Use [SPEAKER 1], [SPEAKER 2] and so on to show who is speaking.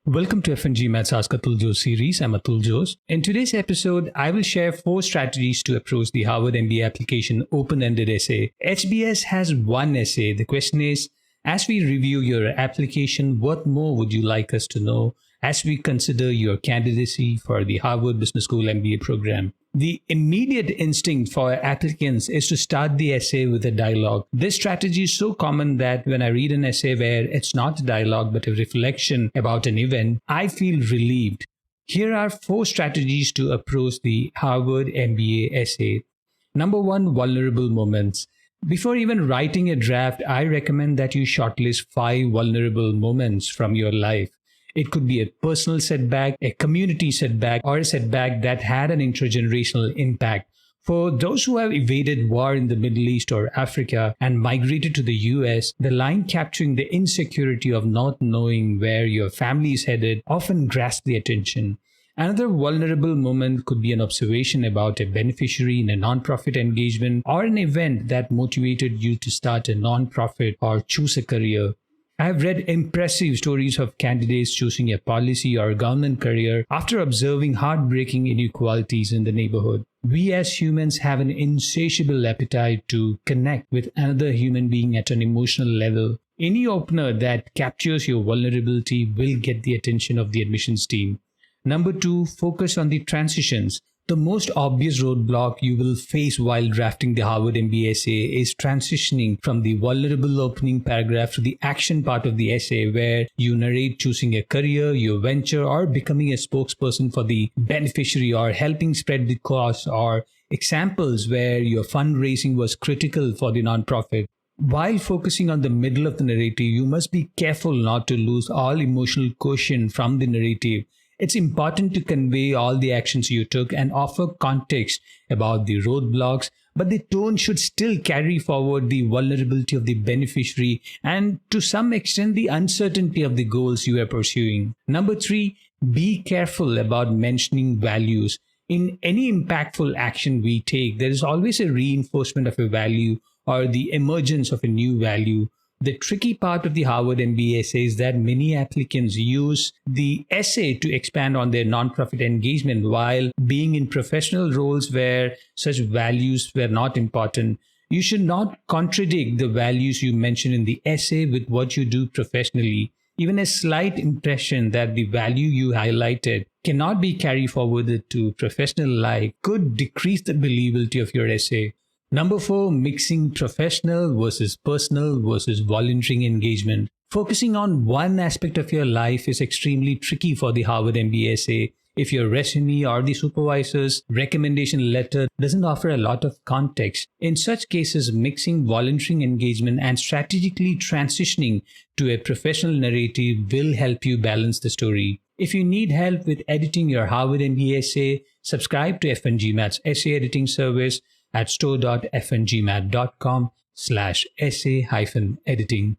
[SPEAKER 1] Welcome to FNG Maths Ask Atul Jose series. I'm Atul Jose. In today's episode, I will share 4 strategies to approach the Harvard MBA application open-ended essay. HBS has one essay. The question is, as we review your application, what more would you like us to know as we consider your candidacy for the Harvard Business School MBA program? The immediate instinct for applicants is to start the essay with a dialogue. This strategy is so common that when I read an essay where it's not a dialogue but a reflection about an event, I feel relieved. Here are 4 strategies to approach the Harvard MBA essay. Number 1, vulnerable moments. Before even writing a draft, I recommend that you shortlist 5 vulnerable moments from your life. It could be a personal setback, a community setback, or a setback that had an intergenerational impact. For those who have evaded war in the Middle East or Africa and migrated to the US, the line capturing the insecurity of not knowing where your family is headed often grasps the attention. Another vulnerable moment could be an observation about a beneficiary in a nonprofit engagement or an event that motivated you to start a nonprofit or choose a career. I have read impressive stories of candidates choosing a policy or government career after observing heartbreaking inequalities in the neighborhood. We as humans have an insatiable appetite to connect with another human being at an emotional level. Any opener that captures your vulnerability will get the attention of the admissions team. Number 2, focus on the transitions. The most obvious roadblock you will face while drafting the Harvard MBA essay is transitioning from the vulnerable opening paragraph to the action part of the essay where you narrate choosing a career, your venture, or becoming a spokesperson for the beneficiary or helping spread the cause, or examples where your fundraising was critical for the nonprofit. While focusing on the middle of the narrative, you must be careful not to lose all emotional quotient from the narrative. It's important to convey all the actions you took and offer context about the roadblocks, but the tone should still carry forward the vulnerability of the beneficiary and to some extent the uncertainty of the goals you are pursuing. Number 3, be careful about mentioning values. In any impactful action we take, there is always a reinforcement of a value or the emergence of a new value. The tricky part of the Harvard MBA essay is that many applicants use the essay to expand on their nonprofit engagement while being in professional roles where such values were not important. You should not contradict the values you mention in the essay with what you do professionally. Even a slight impression that the value you highlighted cannot be carried forward to professional life could decrease the believability of your essay. Number 4, mixing professional versus personal versus volunteering engagement. Focusing on one aspect of your life is extremely tricky for the Harvard MBA essay. If your resume or the supervisor's recommendation letter doesn't offer a lot of context, in such cases, mixing volunteering engagement and strategically transitioning to a professional narrative will help you balance the story. If you need help with editing your Harvard MBA essay, subscribe to FNG Maths Essay Editing Service at store.fngmat.com/essay-editing.